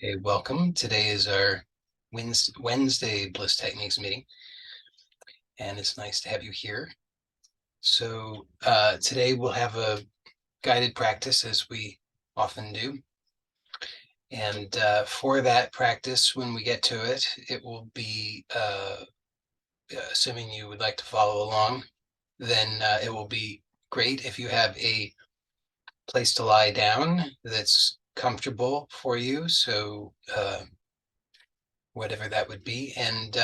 Okay, welcome. Today is our Wednesday Bliss Techniques meeting, and it's nice to have you here. So today we'll have a guided practice, as we often do. And for that practice, when we get to it, it will be, assuming you would like to follow along, then it will be great if you have a place to lie down that's comfortable for you. So whatever that would be. And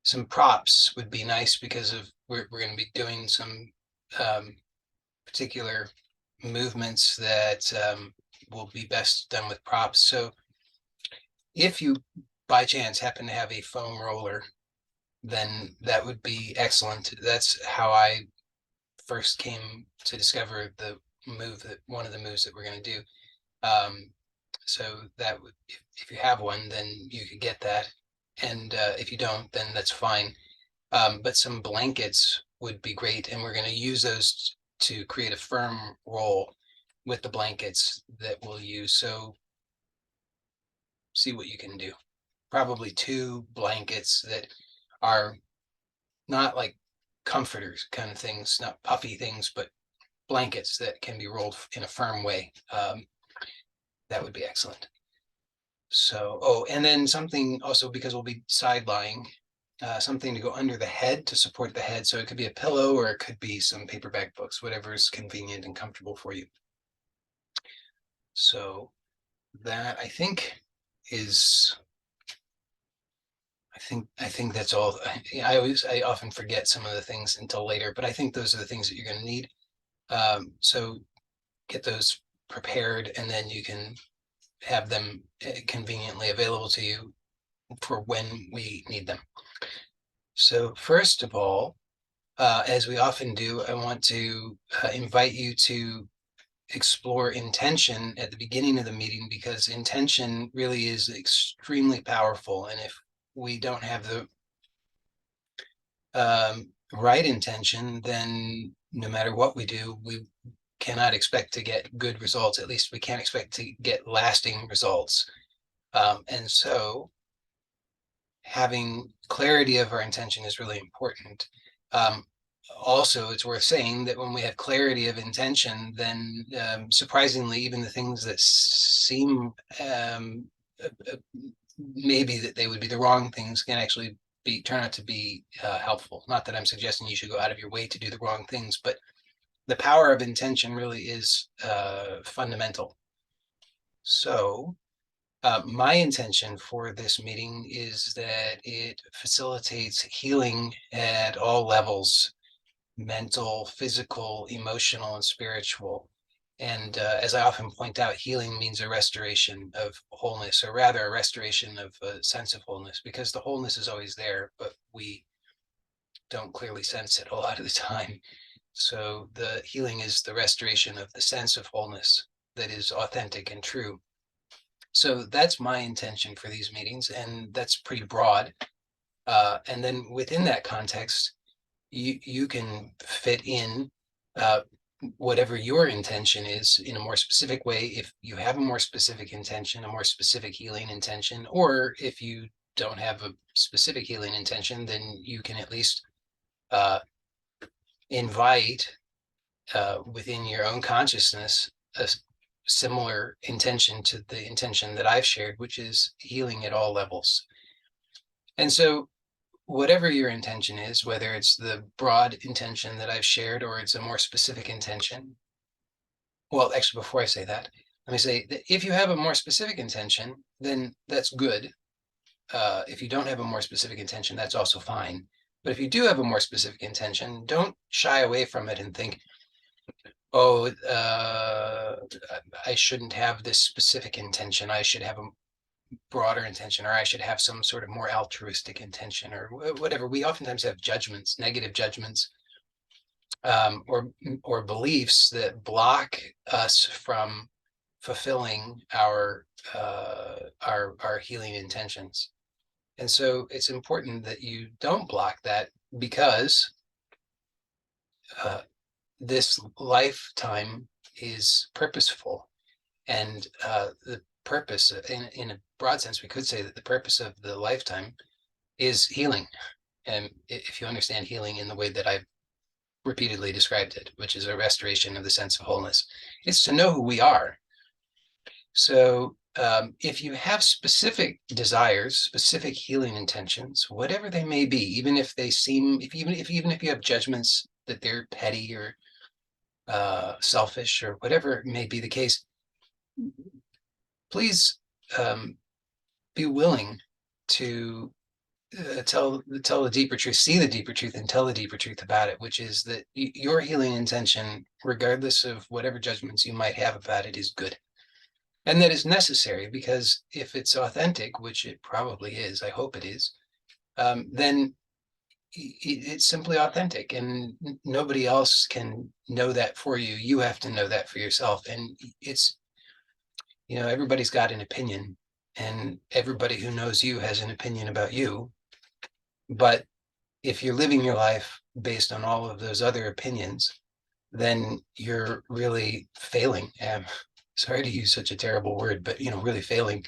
some props would be nice because we're going to be doing some particular movements that will be best done with props. So if you by chance happen to have a foam roller, then that would be excellent. That's how I first came to discover one of the moves that we're going to do. So that would, if you have one, then you could get that. And if you don't, then that's fine. But some blankets would be great. And we're going to use those to create a firm roll with the blankets that we'll use. So see what you can do. Probably 2 blankets that are not like comforters kind of things, not puffy things, but blankets that can be rolled in a firm way. That would be excellent. So, and then something also, because we'll be side lying, something to go under the head to support the head. So it could be a pillow or it could be some paperback books, whatever is convenient and comfortable for you. So that I think is, I think that's all. I often forget some of the things until later, but I think those are the things that you're going to need. So get those prepared, and then you can have them conveniently available to you for when we need them. So first of all, as we often do, I want to invite you to explore intention at the beginning of the meeting, because intention really is extremely powerful. And if we don't have the right intention, then no matter what we do, we cannot expect to get good results. At least we can't expect to get lasting results. And so having clarity of our intention is really important. Also, it's worth saying that when we have clarity of intention, then surprisingly, even the things that seem maybe that they would be the wrong things can actually turn out to be helpful. Not that I'm suggesting you should go out of your way to do the wrong things, but the power of intention really is fundamental. So my intention for this meeting is that it facilitates healing at all levels: mental, physical, emotional, and spiritual. And as I often point out, healing means a restoration of wholeness, or rather a restoration of a sense of wholeness, because the wholeness is always there, but we don't clearly sense it a lot of the time. So the healing is the restoration of the sense of wholeness that is authentic and true. So that's my intention for these meetings, and that's pretty broad. And then within that context, you can fit in whatever your intention is in a more specific way. If you have a more specific intention, a more specific healing intention, or if you don't have a specific healing intention, then you can at least invite within your own consciousness a similar intention to the intention that I've shared, which is healing at all levels. And so whatever your intention is, whether it's the broad intention that I've shared or it's a more specific intention. Well, actually, before I say that, let me say that if you have a more specific intention, then that's good. If you don't have a more specific intention, that's also fine. But if you do have a more specific intention, don't shy away from it and think, oh, I shouldn't have this specific intention. I should have a broader intention, or I should have some sort of more altruistic intention, or whatever. We oftentimes have judgments, negative judgments, or beliefs that block us from fulfilling our healing intentions. And so it's important that you don't block that, because this lifetime is purposeful, and the purpose, in a broad sense, we could say that the purpose of the lifetime is healing. And if you understand healing in the way that I've repeatedly described it, which is a restoration of the sense of wholeness, it's to know who we are. So if you have specific desires, specific healing intentions, whatever they may be, even if they seem, even if you have judgments that they're petty or selfish or whatever may be the case, please be willing to tell the deeper truth, see the deeper truth, and tell the deeper truth about it, which is that your healing intention, regardless of whatever judgments you might have about it, is good. And that is necessary, because if it's authentic, which it probably is, I hope it is, then it's simply authentic, and nobody else can know that for you. You have to know that for yourself. And it's, everybody's got an opinion, and everybody who knows you has an opinion about you. But if you're living your life based on all of those other opinions, then you're really failing. Sorry to use such a terrible word, but really failing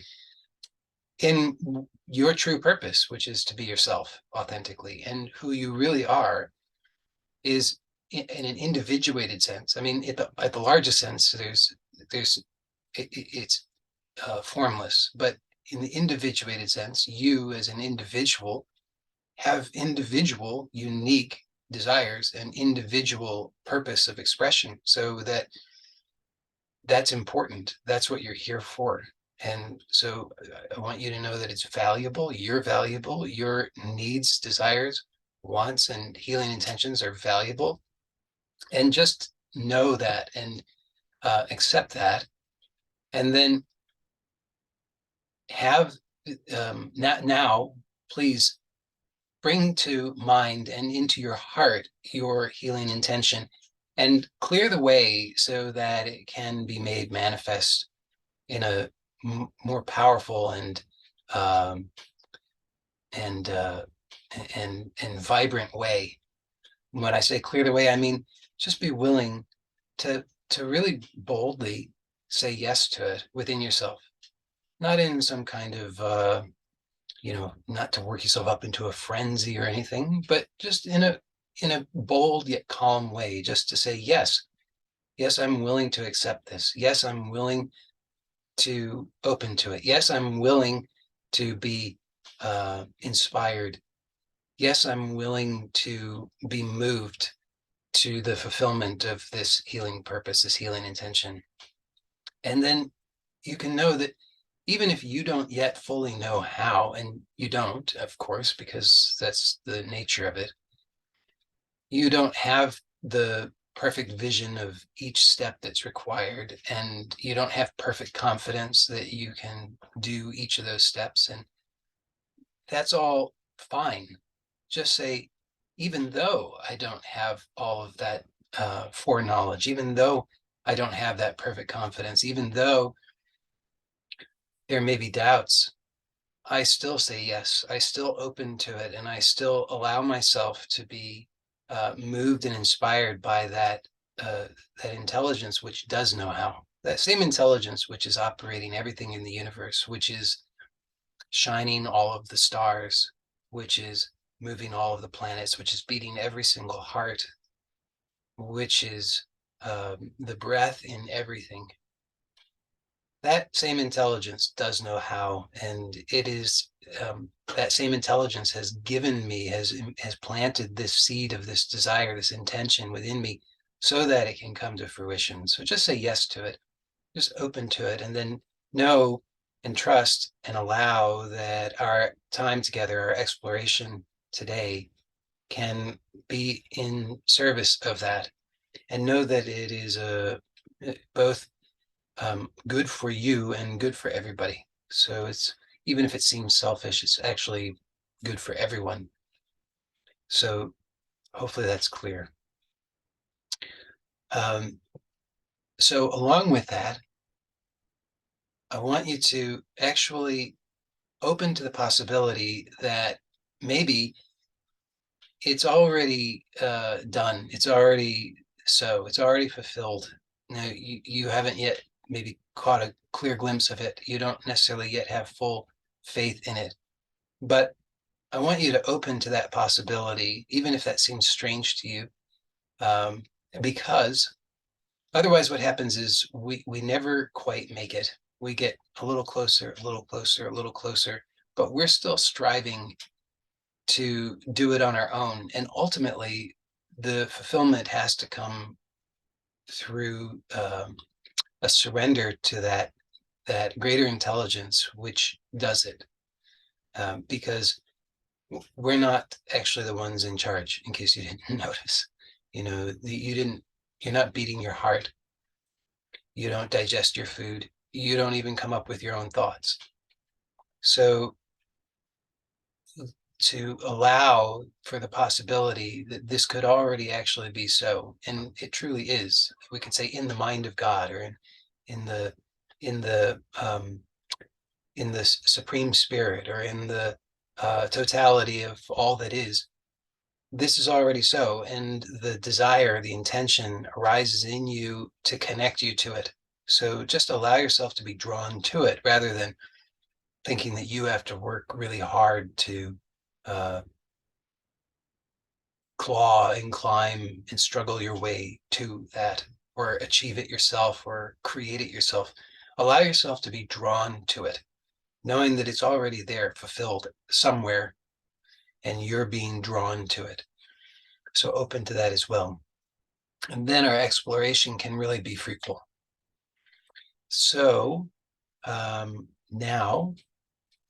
in your true purpose, which is to be yourself authentically. And who you really are is in an individuated sense. I mean, at the largest sense, it's formless, but in the individuated sense, you as an individual have individual unique desires and individual purpose of expression, so that's important. That's what you're here for. And so I want you to know that it's valuable. You're valuable. Your needs, desires, wants, and healing intentions are valuable. And just know that, and accept that. And then have now, please bring to mind and into your heart your healing intention, and clear the way so that it can be made manifest in a more powerful and and uh, and vibrant way. When I say clear the way, I mean just be willing to really boldly say yes to it within yourself, not in some kind of not to work yourself up into a frenzy or anything, but just in a bold yet calm way, just to say yes. Yes, I'm willing to accept this. Yes, I'm willing to open to it. Yes, I'm willing to be inspired. Yes, I'm willing to be moved to the fulfillment of this healing purpose, this healing intention. And then you can know that even if you don't yet fully know how, and you don't, of course, because that's the nature of it, you don't have the perfect vision of each step that's required, and you don't have perfect confidence that you can do each of those steps, and that's all fine. Just say, even though I don't have all of that foreknowledge, even though I don't have that perfect confidence, even though there may be doubts, I still say yes. I still open to it, and I still allow myself to be moved and inspired by that intelligence which does know how. That same intelligence which is operating everything in the universe, which is shining all of the stars, which is moving all of the planets, which is beating every single heart, which is the breath in everything. That same intelligence does know how, and it is that same intelligence has given me, has planted this seed of this desire, this intention within me, so that it can come to fruition. So just say yes to it, just open to it, and then know and trust and allow that our time together, our exploration today, can be in service of that, and know that it is both good for you and good for everybody. So it's, even if it seems selfish, it's actually good for everyone. So hopefully that's clear. So along with that, I want you to actually open to the possibility that maybe it's already done. It's already fulfilled. Now, you haven't yet maybe caught a clear glimpse of it. You don't necessarily yet have full faith in it. But I want you to open to that possibility, even if that seems strange to you, um, because otherwise what happens is we never quite make it. We get a little closer, a little closer, a little closer, but we're still striving to do it on our own. And ultimately, the fulfillment has to come through a surrender to that greater intelligence which does it, because we're not actually the ones in charge. In case you didn't notice, you're not beating your heart. You don't digest your food. You don't even come up with your own thoughts. So to allow for the possibility that this could already actually be so, and it truly is. We could say in the mind of God, or in the in the um, in the supreme spirit, or in the totality of all that is. This is already so, and the desire, the intention arises in you to connect you to it. So just allow yourself to be drawn to it, rather than thinking that you have to work really hard to uh, claw and climb and struggle your way to that, or achieve it yourself, or create it yourself. Allow yourself to be drawn to it, knowing that it's already there, fulfilled somewhere, and you're being drawn to it. So open to that as well. And then our exploration can really be fruitful. So now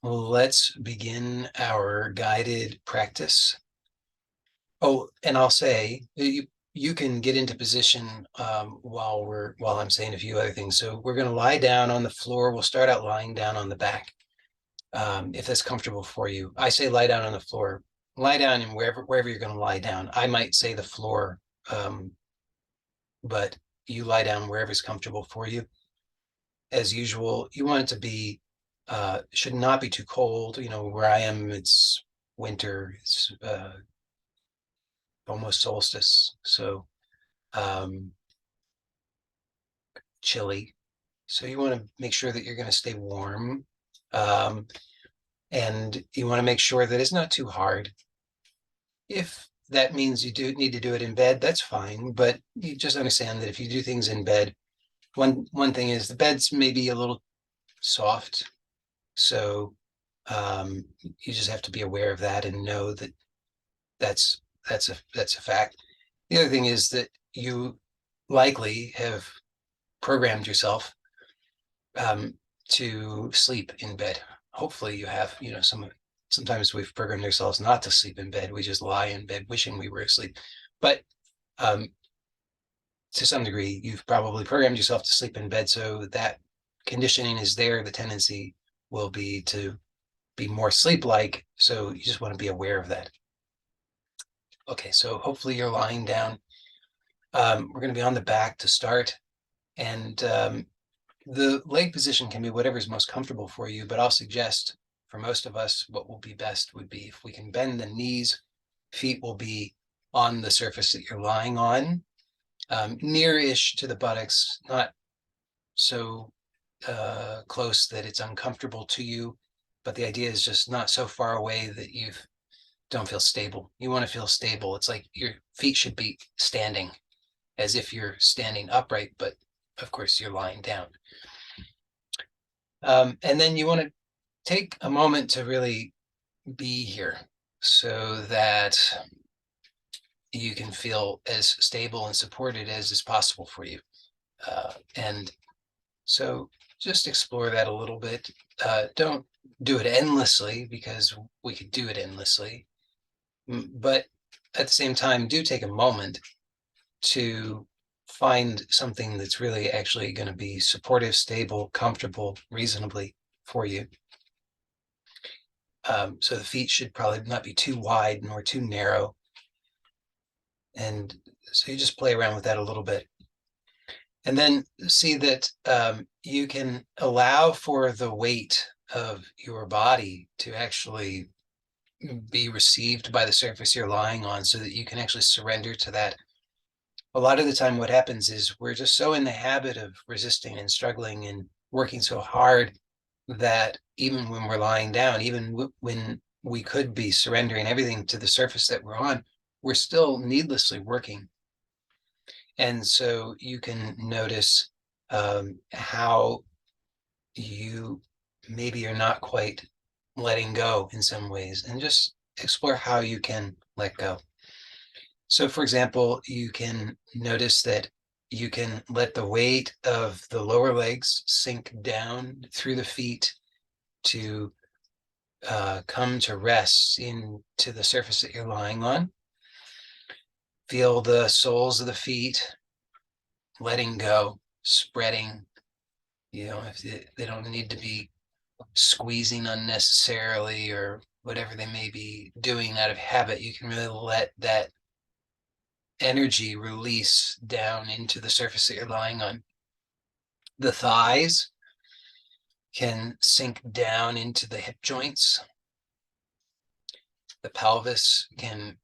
let's begin our guided practice. Oh, and I'll say you can get into position while I'm saying a few other things. So we're going to lie down on the floor. We'll start out lying down on the back, if that's comfortable for you. I say lie down on the floor. Lie down in wherever you're going to lie down. I might say the floor, but you lie down wherever's comfortable for you. As usual, you want it to be should not be too cold. Where I am, it's winter. It's almost solstice, so chilly. So you want to make sure that you're going to stay warm, and you want to make sure that it's not too hard. If that means you do need to do it in bed, that's fine. But you just understand that if you do things in bed, one thing is the bed's maybe a little soft, so you just have to be aware of that and know that that's a fact. The other thing is that you likely have programmed yourself to sleep in bed. Hopefully you have. Sometimes we've programmed ourselves not to sleep in bed. We just lie in bed wishing we were asleep. But to some degree, you've probably programmed yourself to sleep in bed, so that conditioning is there. The tendency will be to be more sleep-like, so you just want to be aware of that. Okay, so hopefully you're lying down. We're going to be on the back to start, and the leg position can be whatever's most comfortable for you, but I'll suggest for most of us, what will be best would be if we can bend the knees. Feet will be on the surface that you're lying on, near-ish to the buttocks, not so close that it's uncomfortable to you, but the idea is just not so far away that you don't feel stable. You want to feel stable. It's like your feet should be standing, as if you're standing upright, but of course you're lying down. And then you want to take a moment to really be here, so that you can feel as stable and supported as is possible for you. And so just explore that a little bit. Don't do it endlessly, because we could do it endlessly. But at the same time, do take a moment to find something that's really actually going to be supportive, stable, comfortable, reasonably for you. So the feet should probably not be too wide nor too narrow. And so you just play around with that a little bit. And then see that you can allow for the weight of your body to actually be received by the surface you're lying on, so that you can actually surrender to that. A lot of the time what happens is we're just so in the habit of resisting and struggling and working so hard that even when we're lying down, even when we could be surrendering everything to the surface that we're on, we're still needlessly working. And so you can notice how you maybe are not quite letting go in some ways, and just explore how you can let go. So, for example, you can notice that you can let the weight of the lower legs sink down through the feet to come to rest into the surface that you're lying on. Feel the soles of the feet letting go, spreading. If they don't need to be squeezing unnecessarily or whatever they may be doing out of habit, you can really let that energy release down into the surface that you're lying on. The thighs can sink down into the hip joints. The pelvis can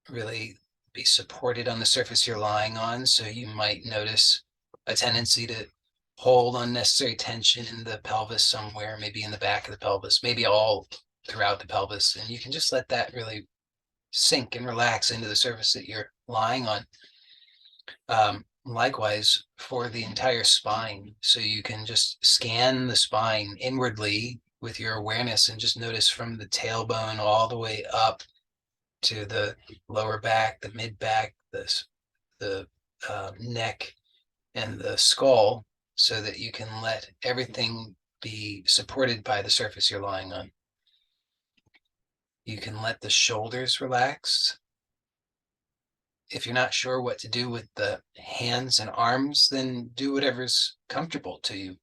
really be supported on the surface you're lying on. So you might notice a tendency to hold unnecessary tension in the pelvis somewhere, maybe in the back of the pelvis, maybe all throughout the pelvis. And you can just let that really sink and relax into the surface that you're lying on. Likewise for the entire spine. So you can just scan the spine inwardly with your awareness and just notice from the tailbone all the way up to the lower back, the mid back, the neck, and the skull, so that you can let everything be supported by the surface you're lying on. You can let the shoulders relax. If you're not sure what to do with the hands and arms, then do whatever's comfortable to you.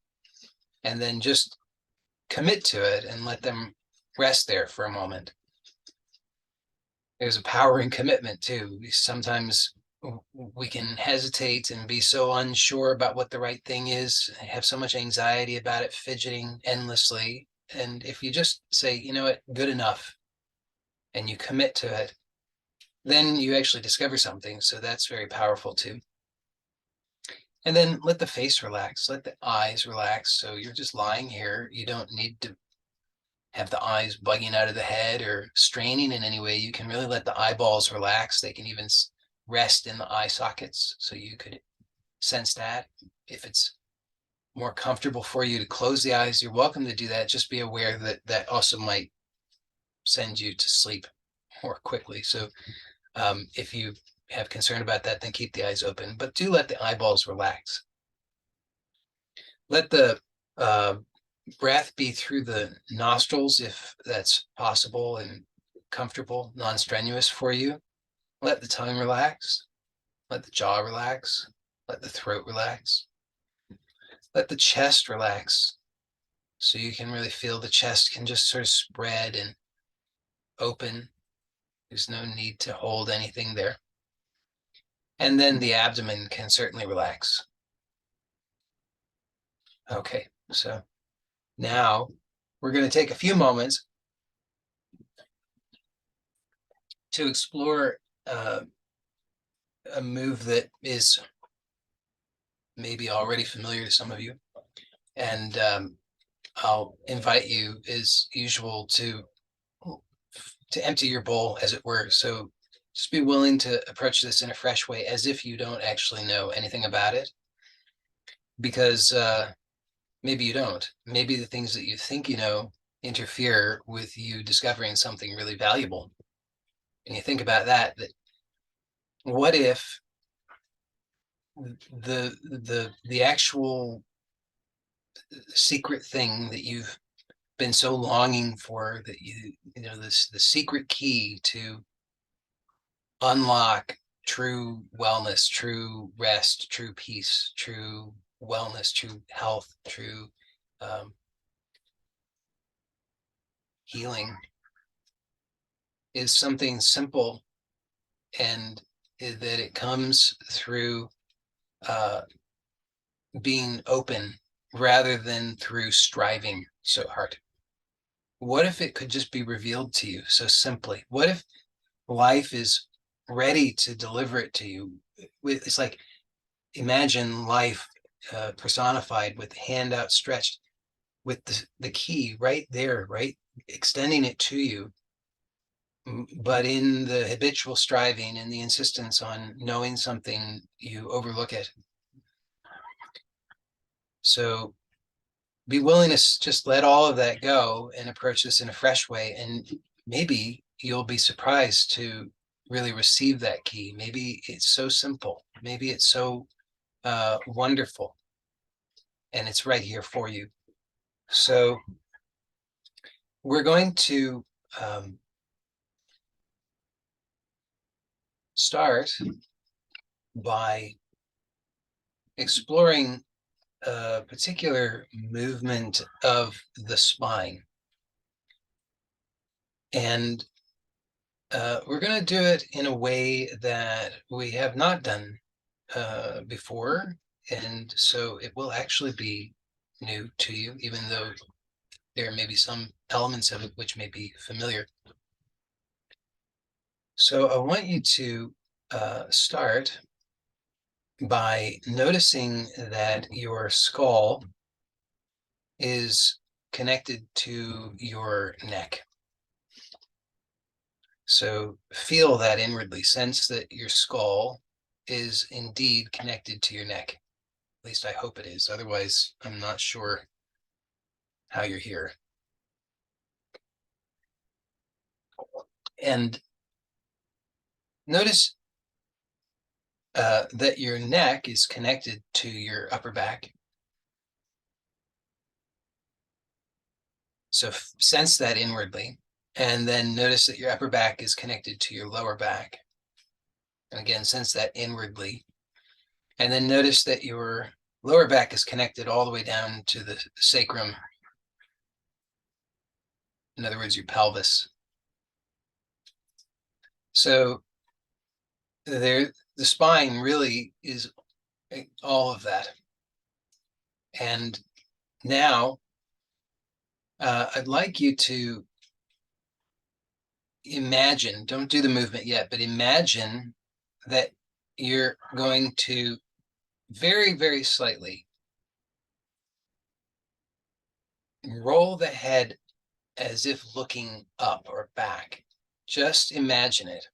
And then just commit to it and let them rest there for a moment. There's a power in commitment too. Sometimes we can hesitate and be so unsure about what the right thing is, have so much anxiety about it, fidgeting endlessly. And if you just say, you know what, good enough, and you commit to it, then you actually discover something. So that's very powerful too. And then let the face relax, let the eyes relax. So you're just lying here. You don't need to have the eyes bugging out of the head or straining in any way. You can really let the eyeballs relax. They can even rest in the eye sockets. So you could sense that. If it's more comfortable for you to close the eyes, you're welcome to do that. Just be aware that that also might send you to sleep more quickly. So if you have concern about that, then keep the eyes open, but do let the eyeballs relax. Let the breath be through the nostrils if that's possible and comfortable, non-strenuous for you. Let the tongue relax. Let the jaw relax. Let the throat relax. Let the chest relax. So you can really feel the chest can just sort of spread and open. There's no need to hold anything there. And then the abdomen can certainly relax. Okay, so now we're going to take a few moments to explore a move that is maybe already familiar to some of you. And I'll invite you, as usual, to empty your bowl, as it were. So just be willing to approach this in a fresh way, as if you don't actually know anything about it. Because maybe you don't. Maybe the things that you think you know interfere with you discovering something really valuable. And you think about that what if the actual secret thing that you've been so longing for, that the secret key to unlock true wellness, true rest, true peace, true wellness, true health, true healing, is something simple, and that it comes through being open rather than through striving so hard. What if it could just be revealed to you so simply? What if life is ready to deliver it to you? It's like, imagine life personified with hand outstretched, with the key right there, right, extending it to you. But in the habitual striving and the insistence on knowing something, you overlook it. So be willing to just let all of that go and approach this in a fresh way. And maybe you'll be surprised to really receive that key. Maybe it's so simple. Maybe it's so wonderful. And it's right here for you. So we're going to start by exploring a particular movement of the spine. And we're going to do it in a way that we have not done before. And so it will actually be new to you, even though there may be some elements of it which may be familiar. So I want you to start by noticing that your skull is connected to your neck. So feel that inwardly, sense that your skull is indeed connected to your neck. At least I hope it is. Otherwise, I'm not sure how you're here. And notice that your neck is connected to your upper back. So sense that inwardly. And then notice that your upper back is connected to your lower back. And again, sense that inwardly. And then notice that your lower back is connected all the way down to the sacrum. In other words, your pelvis. So the spine really is all of that. And now I'd like you to imagine, don't do the movement yet, but imagine that you're going to very, very slightly roll the head as if looking up or back. Just imagine it.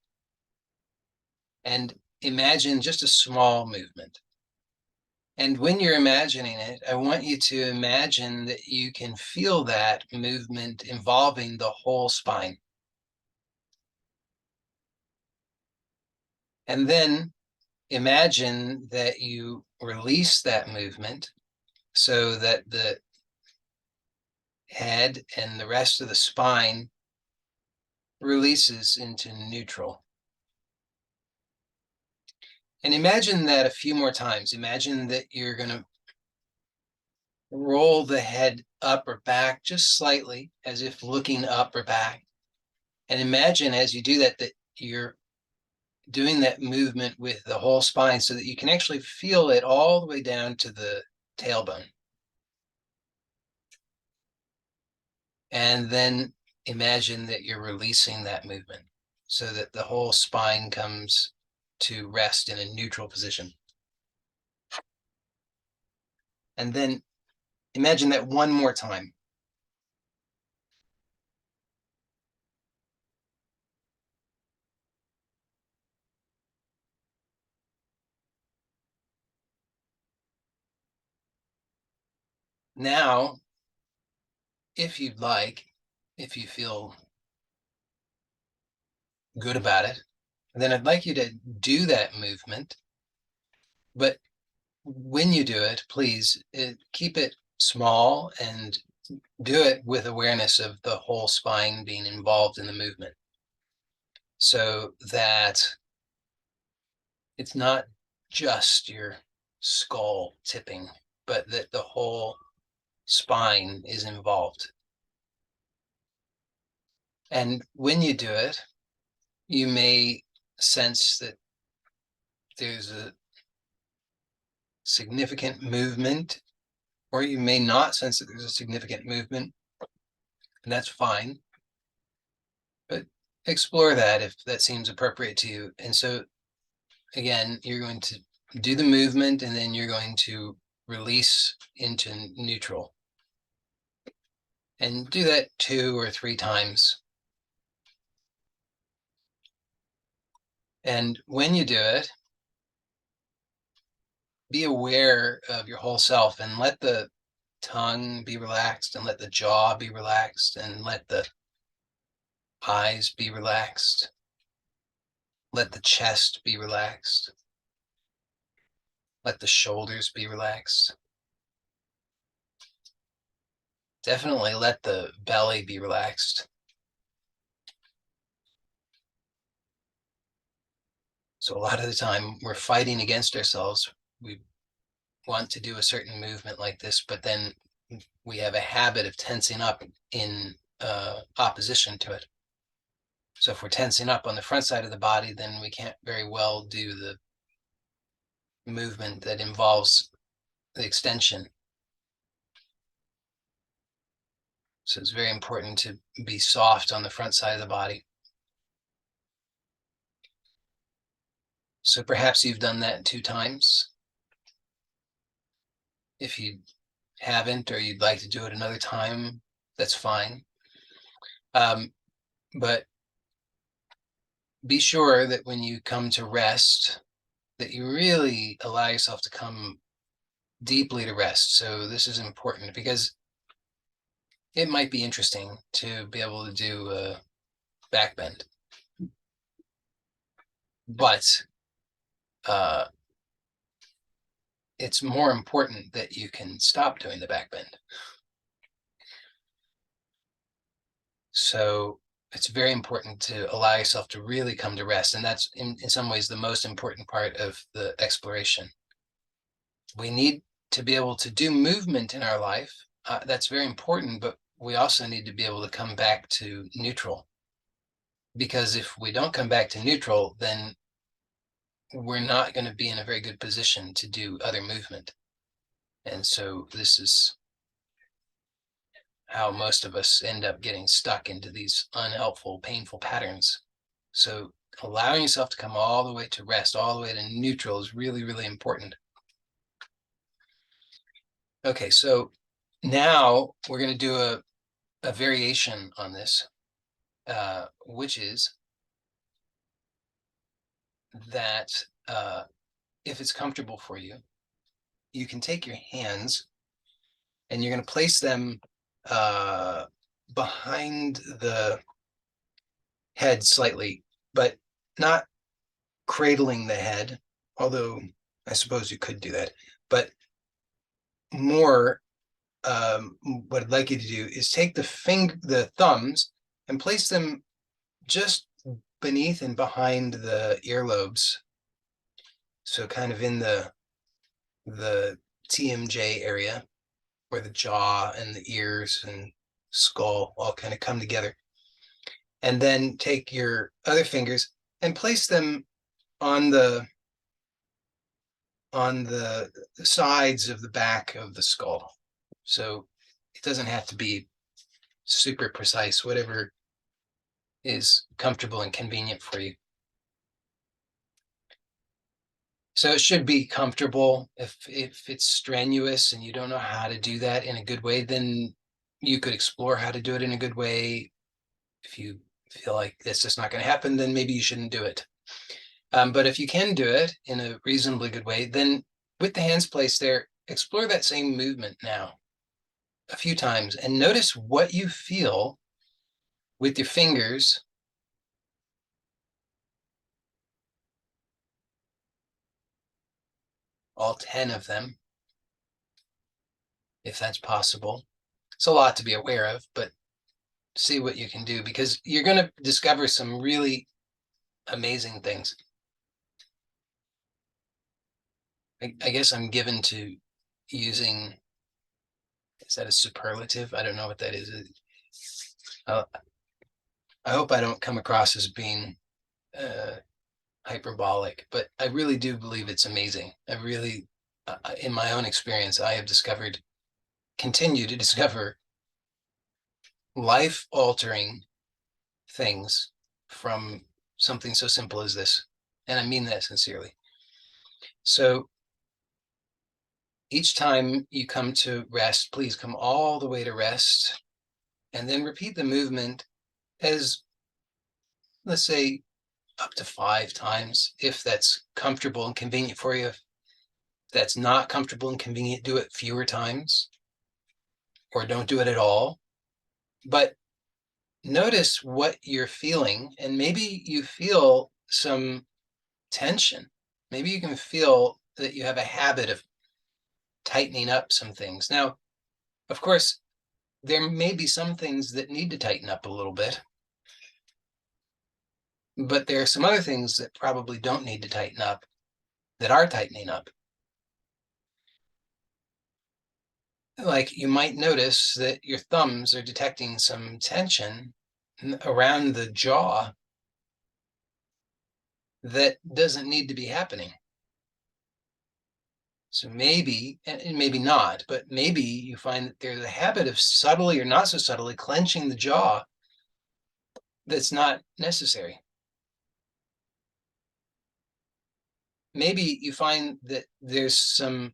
And imagine just a small movement. And when you're imagining it, I want you to imagine that you can feel that movement involving the whole spine. And then imagine that you release that movement so that the head and the rest of the spine releases into neutral. And imagine that a few more times. Imagine that you're going to roll the head up or back just slightly, as if looking up or back. And imagine as you do that, that you're doing that movement with the whole spine so that you can actually feel it all the way down to the tailbone. And then imagine that you're releasing that movement so that the whole spine comes to rest in a neutral position. And then imagine that one more time. Now, if you'd like, if you feel good about it, then I'd like you to do that movement. But when you do it, please keep it small and do it with awareness of the whole spine being involved in the movement, so that it's not just your skull tipping, but that the whole spine is involved. And when you do it, you may sense that there's a significant movement, or you may not sense that there's a significant movement, and that's fine. But explore that if that seems appropriate to you. And so again, you're going to do the movement, and then you're going to release into neutral. And do that 2 or 3 times. And when you do it, be aware of your whole self and let the tongue be relaxed and let the jaw be relaxed and let the eyes be relaxed. Let the chest be relaxed. Let the shoulders be relaxed. Definitely let the belly be relaxed. So a lot of the time we're fighting against ourselves. We want to do a certain movement like this, but then we have a habit of tensing up in opposition to it. So if we're tensing up on the front side of the body, then we can't very well do the movement that involves the extension. So it's very important to be soft on the front side of the body. So perhaps you've done that 2 times. If you haven't, or you'd like to do it another time, that's fine. But be sure that when you come to rest, that you really allow yourself to come deeply to rest. So this is important because it might be interesting to be able to do a back bend, but it's more important that you can stop doing the back bend. So it's very important to allow yourself to really come to rest. And that's in some ways the most important part of the exploration. We need to be able to do movement in our life. That's very important, but we also need to be able to come back to neutral. Because if we don't come back to neutral, then we're not going to be in a very good position to do other movement. And so this is how most of us end up getting stuck into these unhelpful, painful patterns. So allowing yourself to come all the way to rest, all the way to neutral is really, really important. Okay, so now we're going to do a variation on this, which is that if it's comfortable for you, you can take your hands and you're going to place them behind the head slightly, but not cradling the head, although I suppose you could do that. But more, what I'd like you to do is take the thumbs and place them just beneath and behind the earlobes. So kind of in the TMJ area where the jaw and the ears and skull all kind of come together. And then take your other fingers and place them on the sides of the back of the skull. So it doesn't have to be super precise, whatever is comfortable and convenient for you. So it should be comfortable. If it's strenuous and you don't know how to do that in a good way, then you could explore how to do it in a good way. If you feel like it's just not going to happen, then maybe you shouldn't do it. But if you can do it in a reasonably good way, then with the hands placed there, explore that same movement now a few times and notice what you feel with your fingers, all 10 of them, if that's possible. It's a lot to be aware of, but see what you can do because you're going to discover some really amazing things. I guess I'm given to using, is that a superlative? I don't know what that is. I hope I don't come across as being hyperbolic, but I really do believe it's amazing. I really, in my own experience, I have continue to discover life-altering things from something so simple as this. And I mean that sincerely. So Each time you come to rest, please come all the way to rest, and then repeat the movement as, let's say, up to 5 times, if that's comfortable and convenient for you. If that's not comfortable and convenient, do it fewer times, or don't do it at all. But notice what you're feeling, and maybe you feel some tension. Maybe you can feel that you have a habit of tightening up some things. Now, of course, there may be some things that need to tighten up a little bit, but there are some other things that probably don't need to tighten up that are tightening up. Like, you might notice that your thumbs are detecting some tension around the jaw that doesn't need to be happening. So maybe, and maybe not, but maybe you find that there's a habit of subtly or not so subtly clenching the jaw that's not necessary. Maybe you find that there's some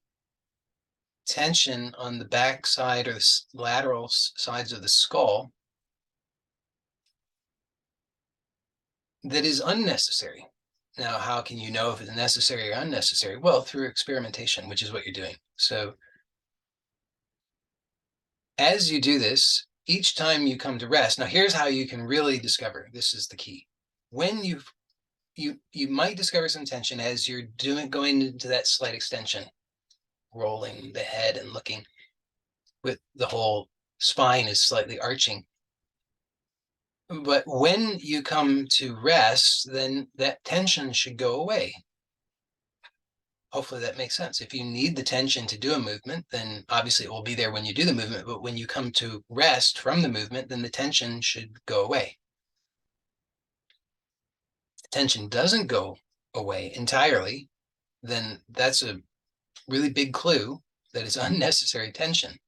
tension on the back side or the lateral sides of the skull that is unnecessary. Now, how can you know if it's necessary or unnecessary? Well, through experimentation, which is what you're doing. So as you do this, each time you come to rest, now here's how you can really discover, this is the key. When you might discover some tension as you're going into that slight extension, rolling the head and looking with the whole spine is slightly arching. But when you come to rest, then that tension should go away. Hopefully that makes sense. If you need the tension to do a movement, then obviously it will be there when you do the movement. But when you come to rest from the movement, then the tension should go away. If the tension doesn't go away entirely, then that's a really big clue that it's unnecessary tension.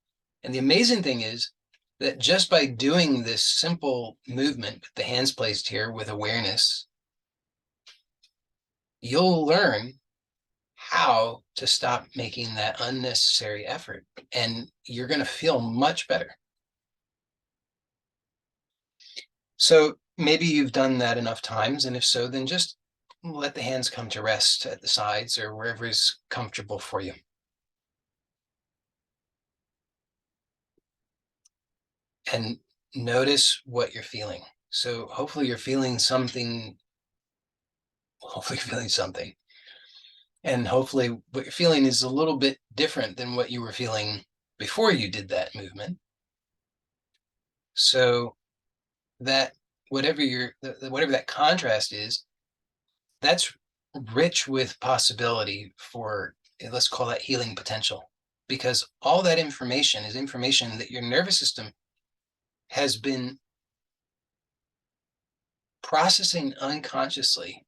And the amazing thing is that just by doing this simple movement with the hands placed here with awareness, you'll learn how to stop making that unnecessary effort, and you're going to feel much better. So maybe you've done that enough times, and if so, then just let the hands come to rest at the sides or wherever is comfortable for you. And notice what you're feeling. So hopefully you're feeling something. Hopefully you're feeling something. And hopefully what you're feeling is a little bit different than what you were feeling before you did that movement. So that whatever whatever that contrast is, that's rich with possibility for, let's call that healing potential, because all that information is information that your nervous system has been processing unconsciously,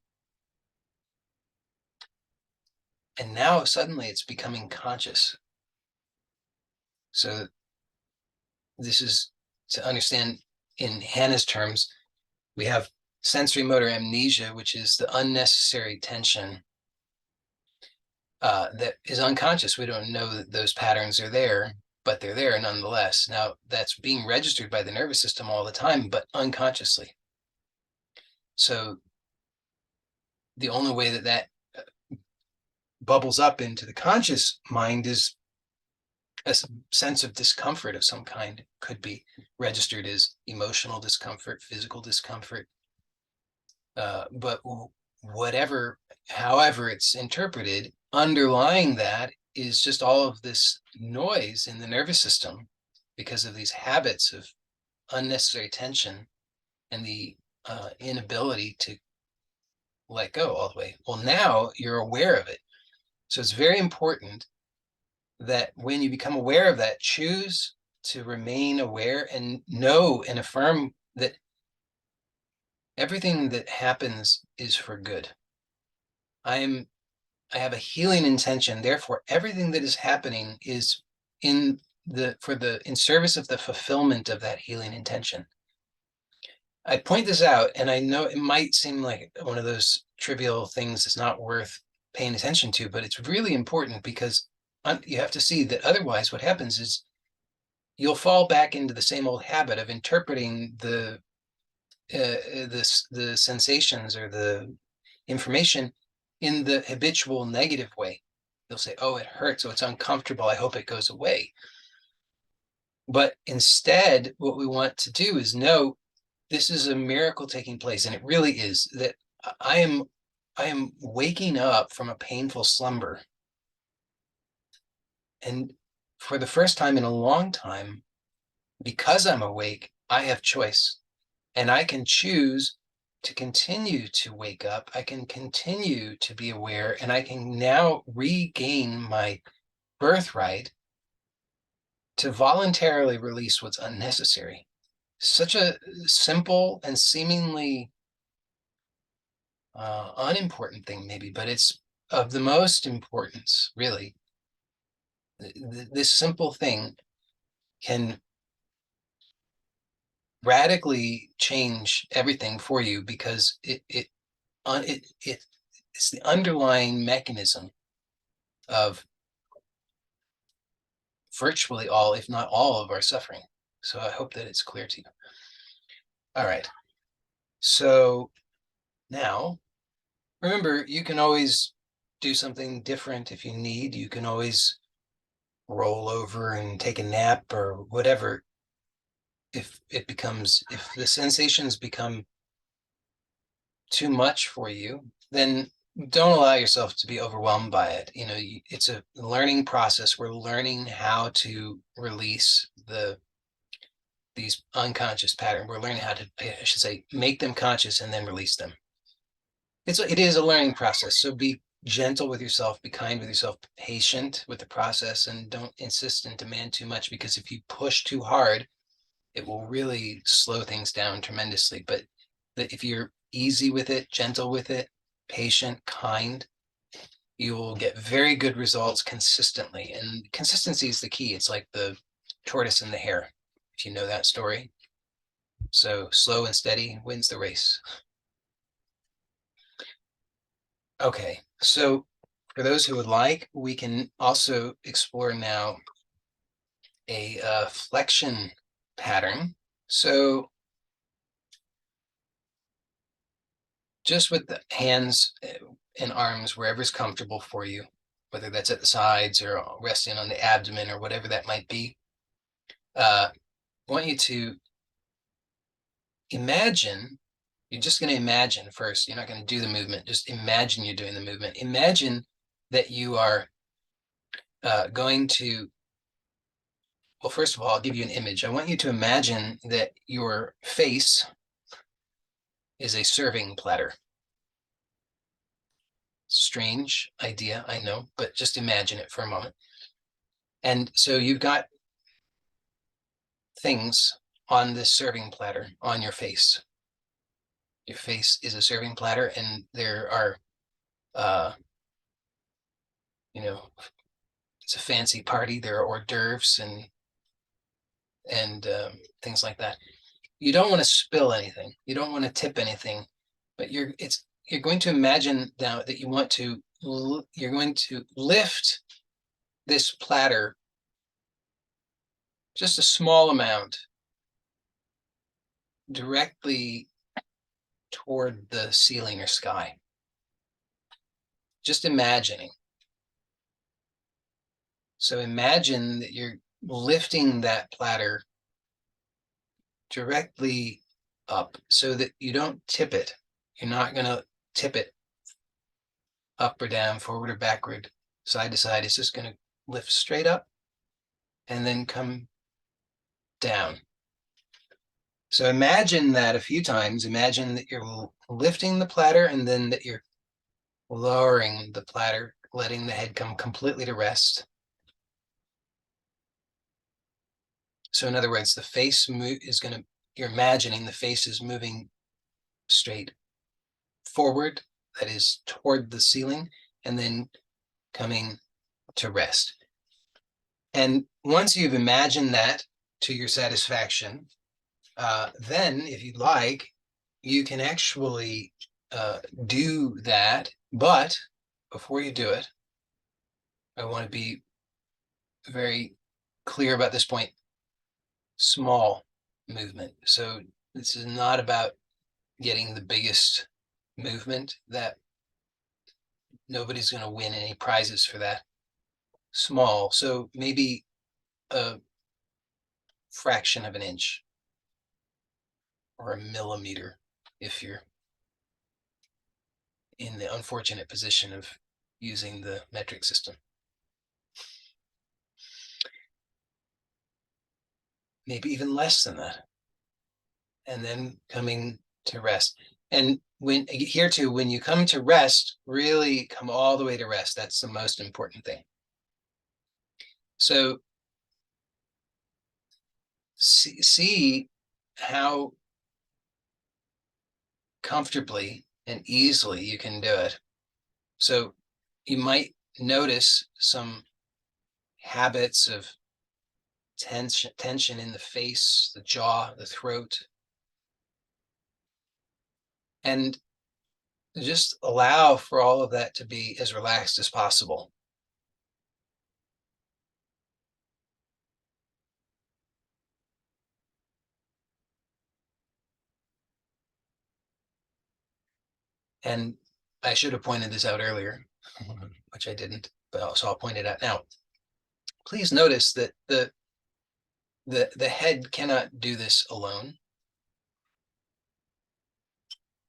and now suddenly it's becoming conscious. So this is to understand in Hannah's terms, we have sensory motor amnesia, which is the unnecessary tension that is unconscious. We don't know that those patterns are there, but they're there nonetheless. Now, that's being registered by the nervous system all the time, but unconsciously. So the only way that that bubbles up into the conscious mind is a sense of discomfort of some kind. It could be registered as emotional discomfort, physical discomfort, but however it's interpreted, underlying that is just all of this noise in the nervous system because of these habits of unnecessary tension and the inability to let go all the way. Well, now you're aware of it. So it's very important that when you become aware of that, choose to remain aware and know and affirm that everything that happens is for good. I have a healing intention. Therefore, everything that is happening is in service of the fulfillment of that healing intention. I point this out, and I know it might seem like one of those trivial things that's not worth paying attention to, but it's really important because you have to see that otherwise what happens is you'll fall back into the same old habit of interpreting the sensations or the information in the habitual negative way. You'll say, oh, it hurts, so it's uncomfortable, I hope it goes away. But instead, what we want to do is know this is a miracle taking place, and it really is, that I am waking up from a painful slumber. And for the first time in a long time, because I'm awake, I have choice. And I can choose to continue to wake up. I can continue to be aware, and I can now regain my birthright to voluntarily release what's unnecessary. Such a simple and seemingly unimportant thing, maybe, but it's of the most importance, really. This simple thing can radically change everything for you, because it's the underlying mechanism of virtually all, if not all, of our suffering. So I hope that it's clear to you. All right. So now, remember, you can always do something different if you need. You can always roll over and take a nap or whatever. If the sensations become too much for you, then don't allow yourself to be overwhelmed by it. It's a learning process. We're learning how to release these unconscious patterns. We're learning how to, I should say, make them conscious and then release them. It is a learning process. So be gentle with yourself, be kind with yourself, patient with the process, and don't insist and demand too much, because if you push too hard, it will really slow things down tremendously. But if you're easy with it, gentle with it, patient, kind, you will get very good results consistently. And consistency is the key. It's like the tortoise and the hare, if you know that story. So slow and steady wins the race. Okay, so for those who would like, we can also explore now a flexion pattern. So just with the hands and arms, wherever's comfortable for you, whether that's at the sides or resting on the abdomen or whatever that might be, I want you to imagine. You're just going to imagine first. You're not going to do the movement. Just imagine you're doing the movement. Imagine that you are going to, well, first of all, I'll give you an image. I want you to imagine that your face is a serving platter. Strange idea, I know, but just imagine it for a moment. And so you've got things on this serving platter on your face. Your face is a serving platter, and there are, it's a fancy party. There are hors d'oeuvres and things like that. You don't want to spill anything. You don't want to tip anything, but you're going to imagine now that you're going to lift this platter just a small amount directly toward the ceiling or sky. Just imagining. So imagine that you're lifting that platter directly up so that you don't tip it. You're not going to tip it up or down, forward or backward, side to side. It's just going to lift straight up and then come down. So imagine that a few times. Imagine that you're lifting the platter and then that you're lowering the platter, letting the head come completely to rest. So in other words, the face you're imagining the face is moving straight forward, that is toward the ceiling, and then coming to rest. And once you've imagined that to your satisfaction, then if you'd like, you can actually do that. But before you do it, I want to be very clear about this point. Small movement. So this is not about getting the biggest movement. That nobody's going to win any prizes for that. Small. So maybe a fraction of an inch or a millimeter if you're in the unfortunate position of using the metric system. Maybe even less than that. And then coming to rest. And when here too, when you come to rest, really come all the way to rest. That's the most important thing. So see how comfortably and easily you can do it. So you might notice some habits of tension in the face, the jaw, the throat, and just allow for all of that to be as relaxed as possible. And I should have pointed this out earlier, which I didn't, but so I'll point it out now. Please notice that the head cannot do this alone.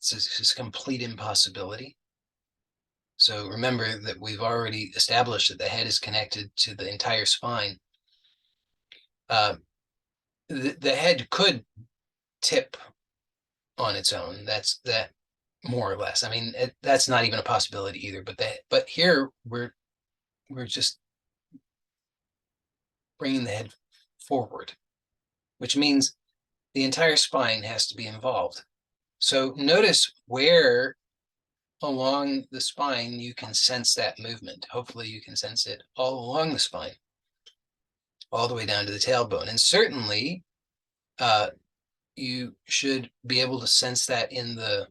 It's a complete impossibility. So remember that we've already established that the head is connected to the entire spine. The head could tip on its own. That's that more or less. I mean, that's not even a possibility either. But here we're just bringing the head forward, which means the entire spine has to be involved. So notice where along the spine you can sense that movement. Hopefully you can sense it all along the spine, all the way down to the tailbone. And certainly you should be able to sense that in the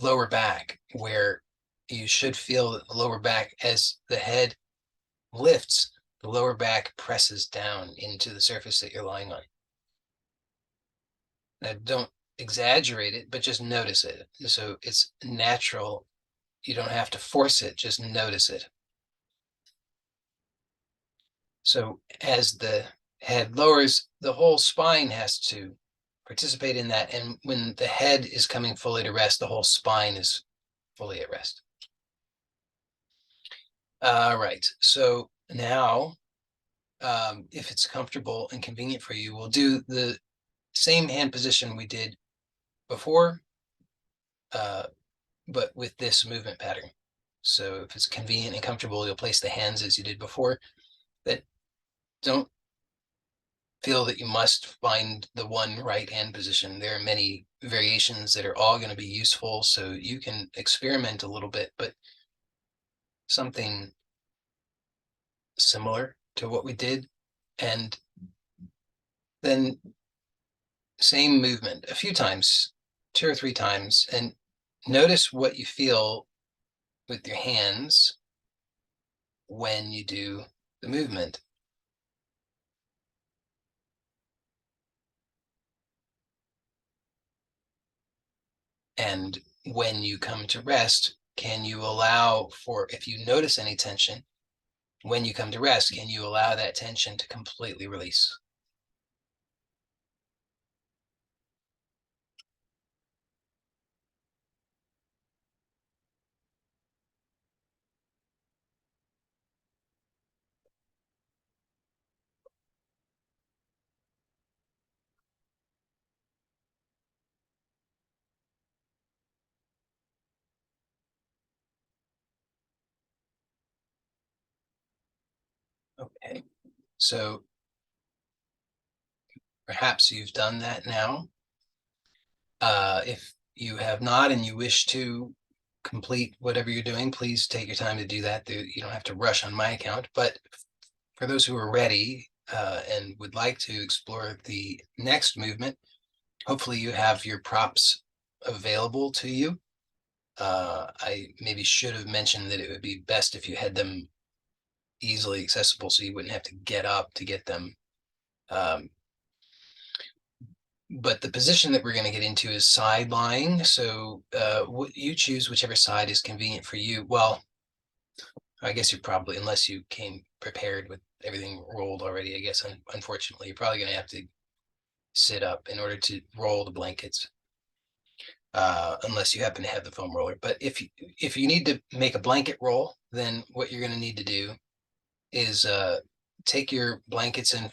lower back, where you should feel that the lower back, as the head lifts, the lower back presses down into the surface that you're lying on. Now, don't exaggerate it, but just notice it. So it's natural. You don't have to force it, just notice it. So as the head lowers, the whole spine has to participate in that. And when the head is coming fully to rest, the whole spine is fully at rest. All right. So now, if it's comfortable and convenient for you, we'll do the same hand position we did before, but with this movement pattern. So if it's convenient and comfortable, you'll place the hands as you did before. That don't feel that you must find the one right hand position. There are many variations that are all going to be useful, so you can experiment a little bit, but something similar to what we did. And then same movement a few times, 2 or 3 times, and notice what you feel with your hands when you do the movement. And when you come to rest, can you allow for, if you notice any tension, when you come to rest, can you allow that tension to completely release? Okay, so perhaps you've done that now. If you have not and you wish to complete whatever you're doing, please take your time to do that. You don't have to rush on my account, but for those who are ready and would like to explore the next movement, hopefully you have your props available to you. I maybe should have mentioned that it would be best if you had them easily accessible, so you wouldn't have to get up to get them. But the position that we're going to get into is side lying. So you choose whichever side is convenient for you. Well, I guess you probably, unless you came prepared with everything rolled already, I guess, unfortunately, you're probably going to have to sit up in order to roll the blankets, unless you happen to have the foam roller. But if you need to make a blanket roll, then what you're going to need to do is take your blankets, and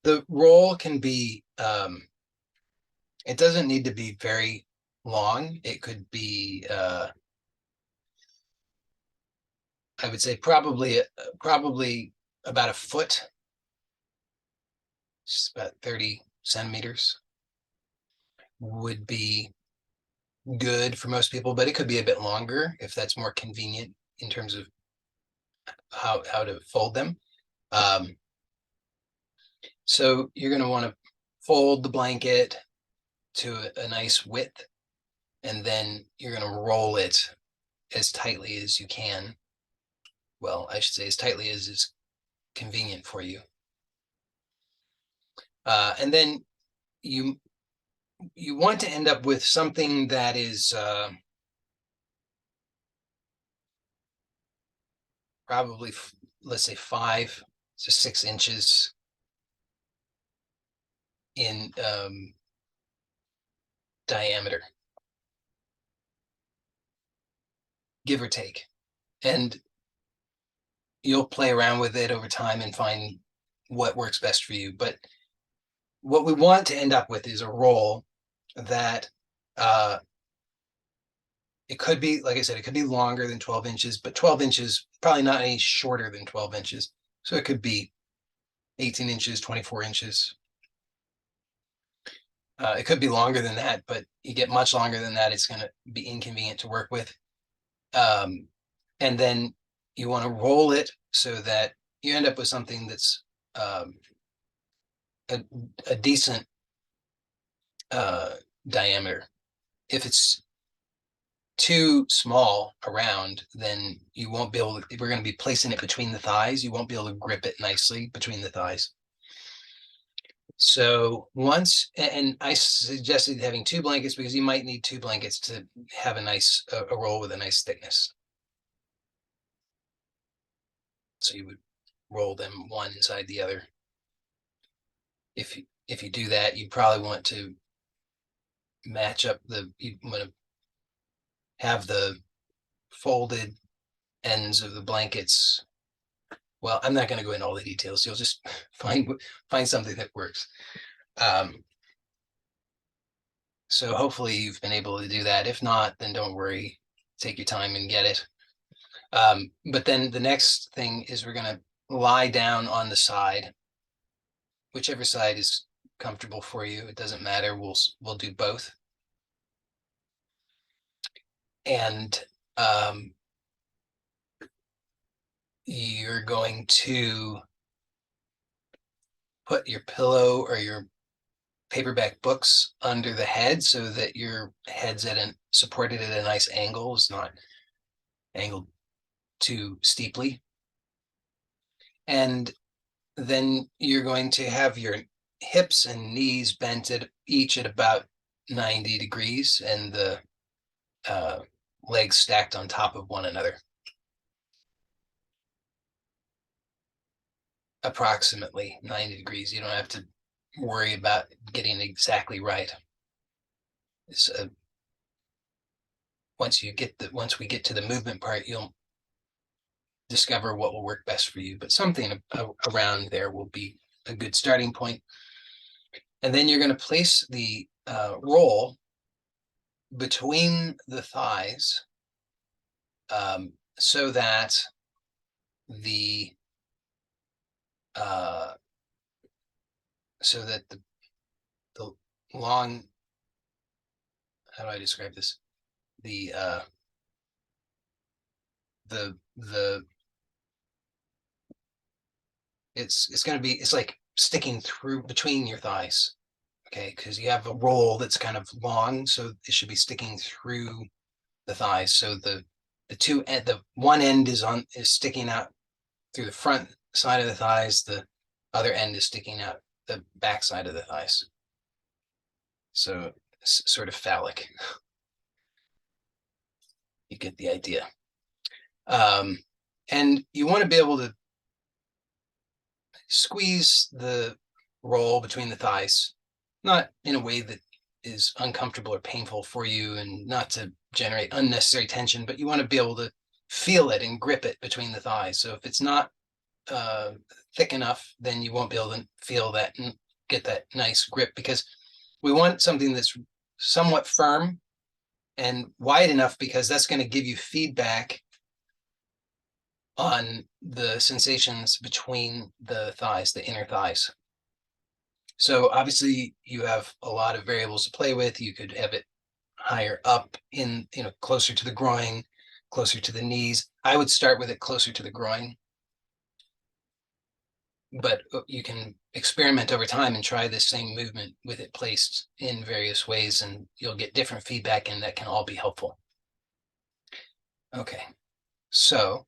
the roll can be, it doesn't need to be very long. It could be, I would say probably about a foot, just about 30 centimeters would be good for most people, but it could be a bit longer if that's more convenient in terms of how to fold them. So you're going to want to fold the blanket to a nice width, and then you're going to roll it as tightly as you can. Well, I should say as tightly as is convenient for you. And then you want to end up with something that is probably, let's say, 5 to 6 inches in diameter, give or take. And you'll play around with it over time and find what works best for you. But what we want to end up with is a roll that it could be, like I said, it could be longer than 12 inches, but 12 inches, probably not any shorter than 12 inches. So it could be 18 inches, 24 inches. It could be longer than that, but you get much longer than that, it's going to be inconvenient to work with. And then you want to roll it so that you end up with something that's a decent diameter. If it's too small around, then you won't be able to, we're going to be placing it between the thighs. You won't be able to grip it nicely between the thighs. So once, and I suggested having 2 blankets because you might need 2 blankets to have a nice, a roll with a nice thickness. So you would roll them one inside the other. If you do that, you probably want to match up you want to have the folded ends of the blankets. Well, I'm not going to go into all the details. You'll just find something that works. So hopefully you've been able to do that. If not, then don't worry. Take your time and get it. But then the next thing is we're going to lie down on the side, whichever side is comfortable for you. It doesn't matter. We'll do both. And you're going to put your pillow or your paperback books under the head so that your head's supported at a nice angle. It's not angled too steeply. And then you're going to have your hips and knees bent each at about 90 degrees, and the legs stacked on top of one another. Approximately 90 degrees. You don't have to worry about getting exactly right. It's once we get to the movement part, you'll discover what will work best for you, but something around there will be a good starting point. And then you're going to place the roll between the thighs, so that the long, how do I describe this? It's going to be, it's like sticking through between your thighs. Okay, because you have a roll that's kind of long, so it should be sticking through the thighs. So the one end is sticking out through the front side of the thighs. The other end is sticking out the back side of the thighs. So sort of phallic. You get the idea. And you want to be able to squeeze the roll between the thighs, not in a way that is uncomfortable or painful for you, and not to generate unnecessary tension, but you want to be able to feel it and grip it between the thighs. So if it's not thick enough, then you won't be able to feel that and get that nice grip, because we want something that's somewhat firm and wide enough, because that's going to give you feedback on the sensations between the thighs, the inner thighs. So obviously you have a lot of variables to play with. You could have it higher up in, closer to the groin, closer to the knees. I would start with it closer to the groin, but you can experiment over time and try this same movement with it placed in various ways, and you'll get different feedback, and that can all be helpful. Okay, so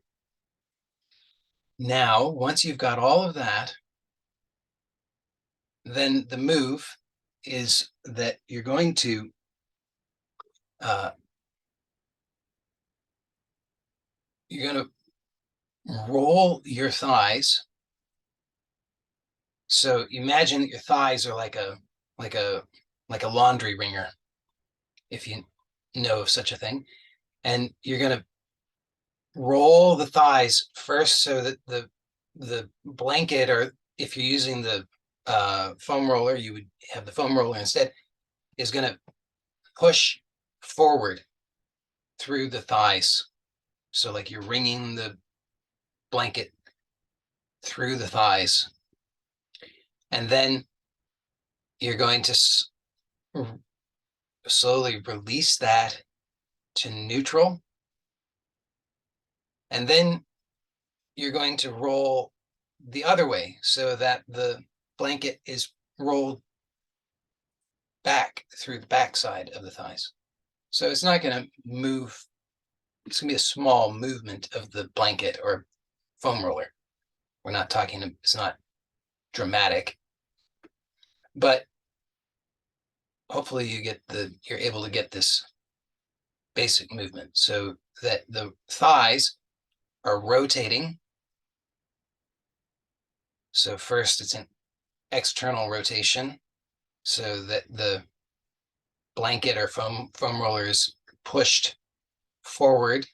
now once you've got all of that, then the move is that you're going to roll your thighs. So imagine that your thighs are like a laundry wringer, if you know of such a thing, and you're going to roll the thighs first, so that the blanket, or if you're using the foam roller, you would have the foam roller instead, is going to push forward through the thighs. So like you're wringing the blanket through the thighs, and then you're going to slowly release that to neutral, and then you're going to roll the other way, so that the blanket is rolled back through the backside of the thighs. So it's not going to move. It's going to be a small movement of the blanket or foam roller. We're not talking, it's not dramatic, but hopefully you're able to get this basic movement, so that the thighs are rotating. So first it's an external rotation, so that the blanket or foam roller is pushed forward,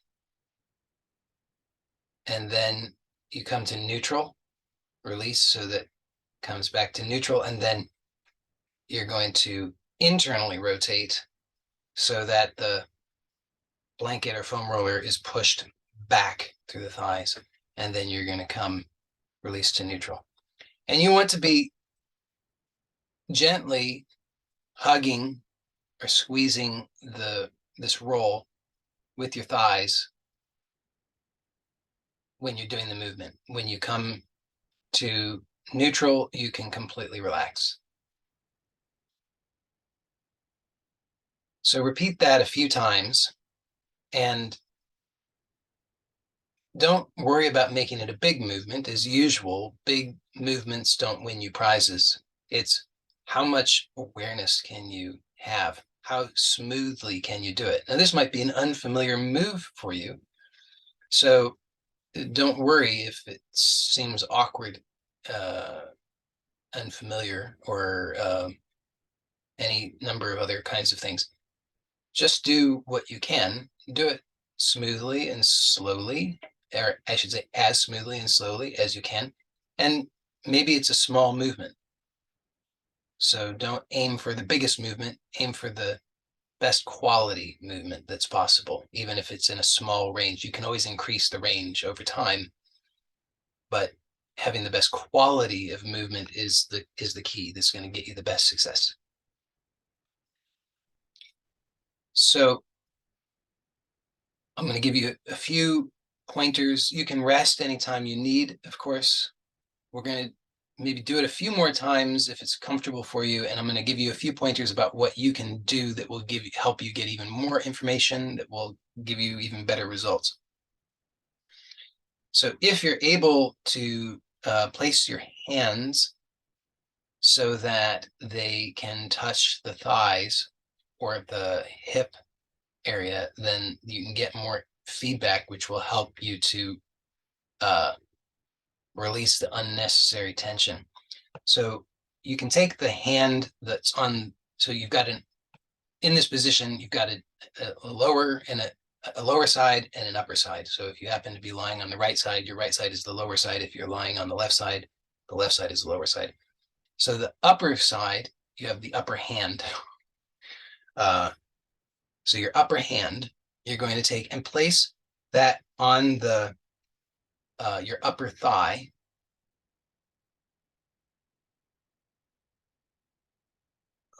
and then you come to neutral, release, so that it comes back to neutral, and then you're going to internally rotate, so that the blanket or foam roller is pushed back through the thighs, and then you're going to come release to neutral. And you want to be gently hugging or squeezing this roll with your thighs when you're doing the movement. When you come to neutral, you can completely relax. So repeat that a few times, and don't worry about making it a big movement. As usual, big movements don't win you prizes. It's how much awareness can you have? How smoothly can you do it? Now, this might be an unfamiliar move for you, so don't worry if it seems awkward, unfamiliar, or any number of other kinds of things. Just do what you can. Do it smoothly and slowly, or I should say as smoothly and slowly as you can. And maybe it's a small movement. So don't aim for the biggest movement, aim for the best quality movement that's possible. Even if it's in a small range, you can always increase the range over time, but having the best quality of movement is the key that's going to get you the best success. So I'm going to give you a few pointers. You can rest anytime you need, of course. We're going to maybe do it a few more times if it's comfortable for you, and I'm going to give you a few pointers about what you can do that will help you get even more information, that will give you even better results. So if you're able to place your hands so that they can touch the thighs or the hip area, then you can get more feedback, which will help you to release the unnecessary tension. So you can take the hand that's on, so you've got in this position, you've got a lower and a lower side and an upper side. So if you happen to be lying on the right side, your right side is the lower side. If you're lying on the left side is the lower side. So the upper side, you have the upper hand. So your upper hand, you're going to take and place that on the your upper thigh,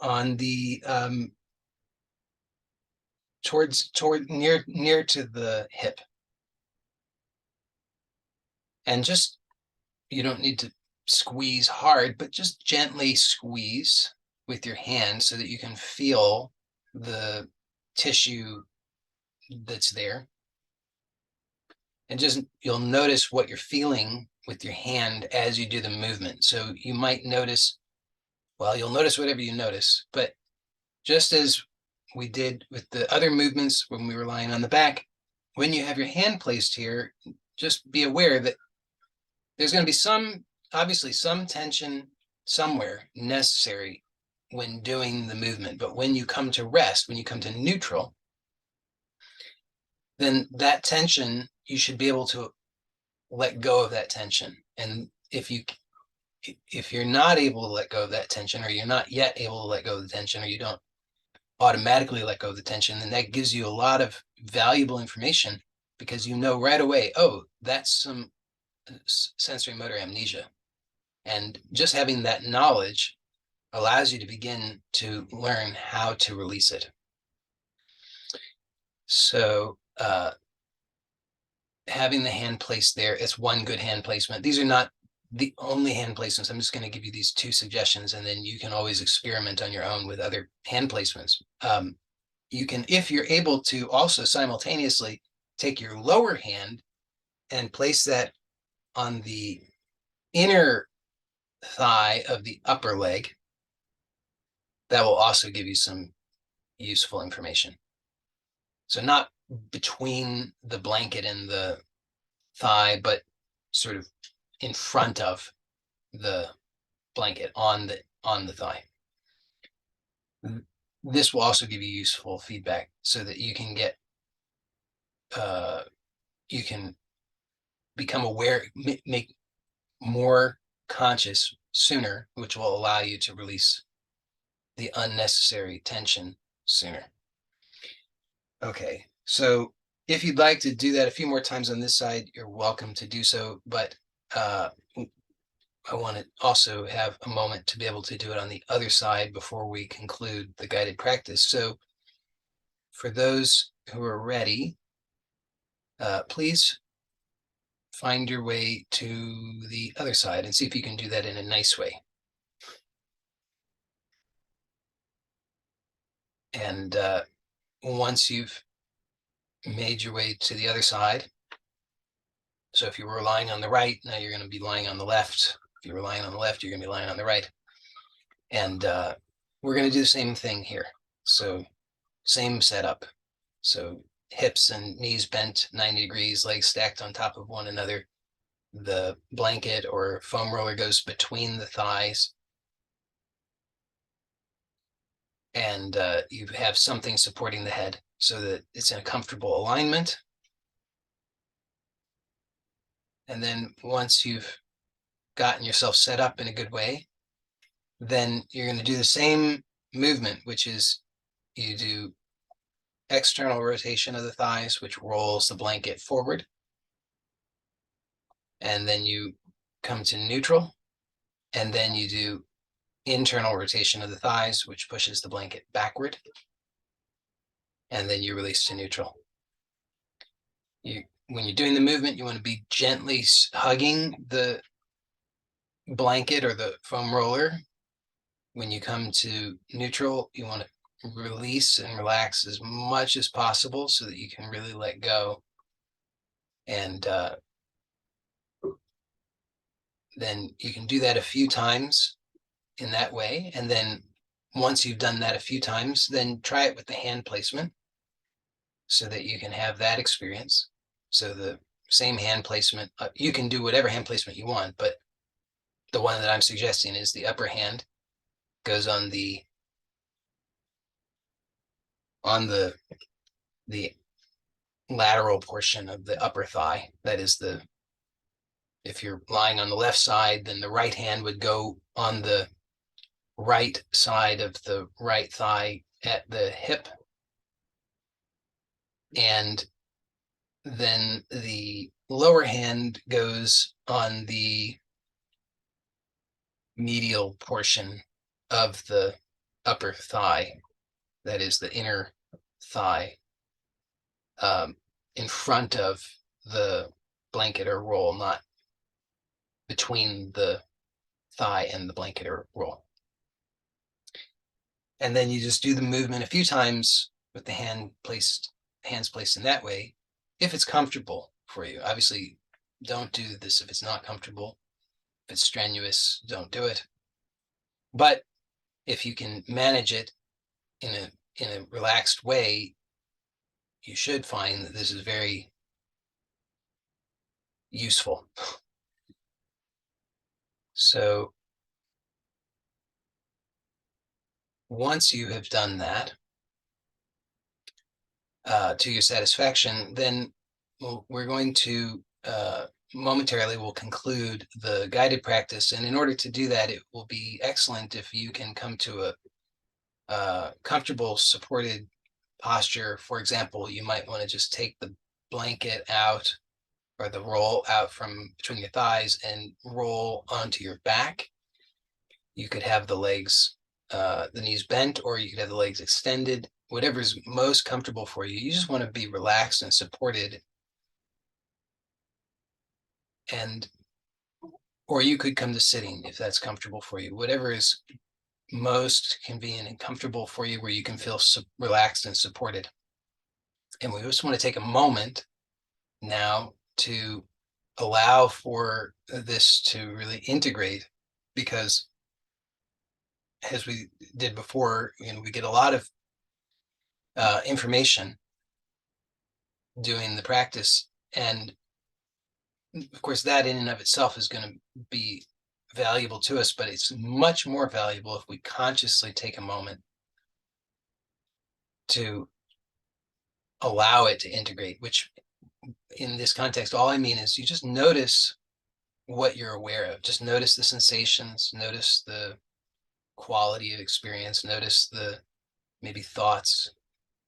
on the toward near to the hip, and just, you don't need to squeeze hard, but just gently squeeze with your hand so that you can feel the tissue that's there. And just, you'll notice what you're feeling with your hand as you do the movement. So you might notice, well, you'll notice whatever you notice, but just as we did with the other movements when we were lying on the back, when you have your hand placed here, just be aware that there's going to be obviously some tension somewhere necessary when doing the movement. But when you come to rest, when you come to neutral, then that tension, you should be able to let go of that tension. And if you're not able to let go of that tension, or you're not yet able to let go of the tension, or you don't automatically let go of the tension, then that gives you a lot of valuable information, because you know right away, oh, that's some sensory motor amnesia. And just having that knowledge allows you to begin to learn how to release it. So having the hand placed there, it's one good hand placement. These are not the only hand placements. I'm just going to give you these two suggestions, and then you can always experiment on your own with other hand placements. You can, if you're able to, also simultaneously take your lower hand and place that on the inner thigh of the upper leg. That will also give you some useful information. So not between the blanket and the thigh, but sort of in front of the blanket on the thigh. This will also give you useful feedback so that you can get you can become aware, make more conscious sooner, which will allow you to release the unnecessary tension sooner. Okay, so if you'd like to do that a few more times on this side, you're welcome to do so, but I want to also have a moment to be able to do it on the other side before we conclude the guided practice. So for those who are ready, please find your way to the other side and see if you can do that in a nice way. And once you've made your way to the other side, so if you were lying on the right, now you're going to be lying on the left. If you were lying on the left, you're going to be lying on the right. And we're going to do the same thing here. So same setup. So hips and knees bent 90 degrees, legs stacked on top of one another. The blanket or foam roller goes between the thighs. And you have something supporting the head so that it's in a comfortable alignment. And then once you've gotten yourself set up in a good way, then you're going to do the same movement, which is you do external rotation of the thighs, which rolls the blanket forward. And then you come to neutral. And then you do internal rotation of the thighs, which pushes the blanket backward. And then you release to neutral. When you're doing the movement, you want to be gently hugging the blanket or the foam roller. When you come to neutral, you want to release and relax as much as possible so that you can really let go and then you can do that a few times in that way. And then once you've done that a few times, then try it with the hand placement so that you can have that experience. So the same hand placement, you can do whatever hand placement you want, but the one that I'm suggesting is the upper hand goes on the the lateral portion of the upper thigh. That is the, if you're lying on the left side, then the right hand would go on the right side of the right thigh at the hip. And then the lower hand goes on the medial portion of the upper thigh. That is the inner thigh, in front of the blanket or roll, not between the thigh and the blanket or roll. And then you just do the movement a few times with the hands placed in that way, if it's comfortable for you. Obviously, don't do this if it's not comfortable. If it's strenuous, don't do it. But if you can manage it in a relaxed way, you should find that this is very useful. So once you have done that to your satisfaction, then we're going to momentarily we'll conclude the guided practice. And in order to do that, it will be excellent if you can come to a comfortable, supported posture. For example, you might want to just take the blanket out or the roll out from between your thighs and roll onto your back. You could have the legs, the knees bent, or you could have the legs extended, whatever's most comfortable for you. You just want to be relaxed and supported. And or you could come to sitting if that's comfortable for you. Whatever is most convenient and comfortable for you, where you can feel relaxed and supported. And we just want to take a moment now to allow for this to really integrate, because as we did before, we get a lot of information doing the practice, and of course that in and of itself is going to be valuable to us, but it's much more valuable if we consciously take a moment to allow it to integrate, which in this context, all I mean is you just notice what you're aware of. Just notice the sensations, notice the quality of experience, notice the maybe thoughts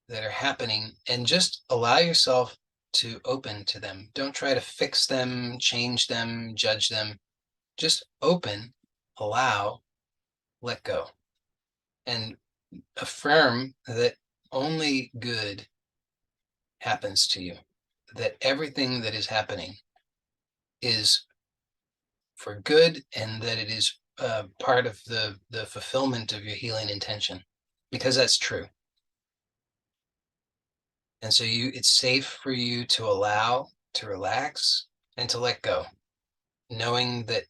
that are happening, and just allow yourself to open to them. Don't try to fix them, change them, judge them. Just open, allow, let go, and affirm that only good happens to you, that everything that is happening is for good, and that it is part of the fulfillment of your healing intention, because that's true. And so it's safe for you to allow, to relax, and to let go, knowing that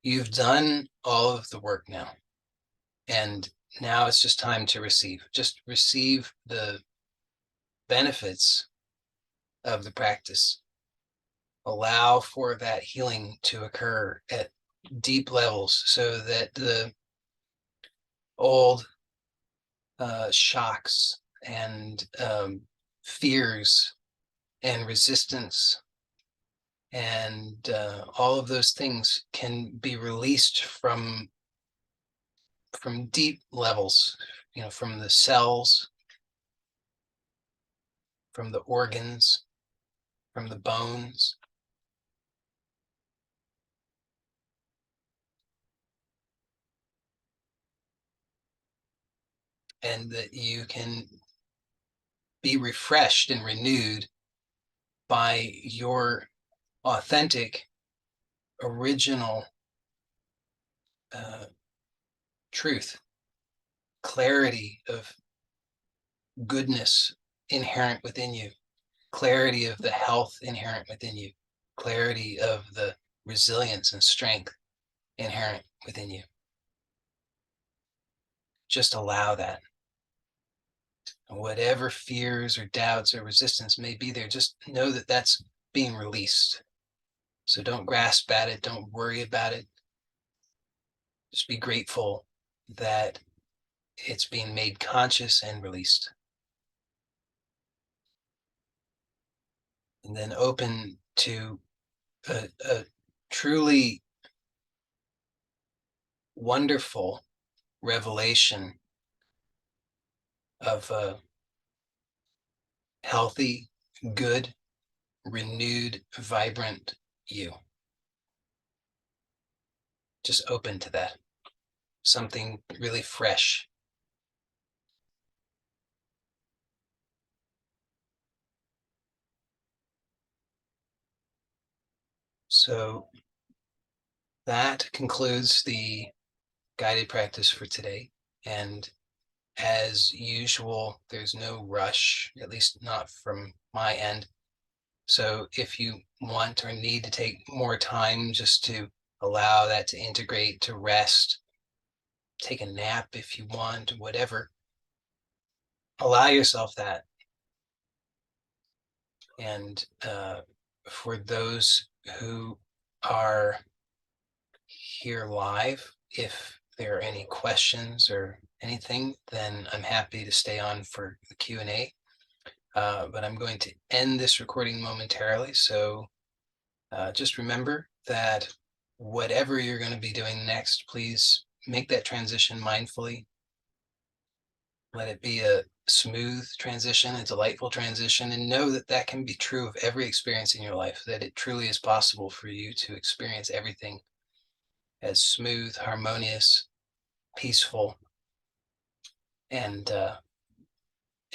you've done all of the work now. And now it's just time to receive. Just receive the benefits of the practice. Allow for that healing to occur at deep levels, so that the old shocks and fears and resistance and all of those things can be released from deep levels, from the cells, from the organs, from the bones. And that you can be refreshed and renewed by your authentic, original truth, clarity of goodness inherent within you, clarity of the health inherent within you, clarity of the resilience and strength inherent within you. Just allow that. Whatever fears or doubts or resistance may be there, just know that that's being released. So don't grasp at it, don't worry about it. Just be grateful that it's being made conscious and released. And then open to a truly wonderful revelation of a healthy, good, renewed, vibrant you. Just open to that. Something really fresh. So that concludes the guided practice for today. And as usual, there's no rush, at least not from my end. So if you want or need to take more time just to allow that to integrate, to rest, take a nap if you want, whatever, allow yourself that. And for those who are here live, if there are any questions or anything, then I'm happy to stay on for the Q&A. But I'm going to end this recording momentarily. So just remember that whatever you're going to be doing next, please make that transition mindfully. Let it be a smooth transition, a delightful transition, and know that that can be true of every experience in your life, that it truly is possible for you to experience everything as smooth, harmonious, peaceful, and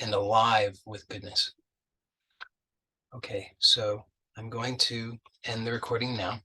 alive with goodness. Okay, so I'm going to end the recording now.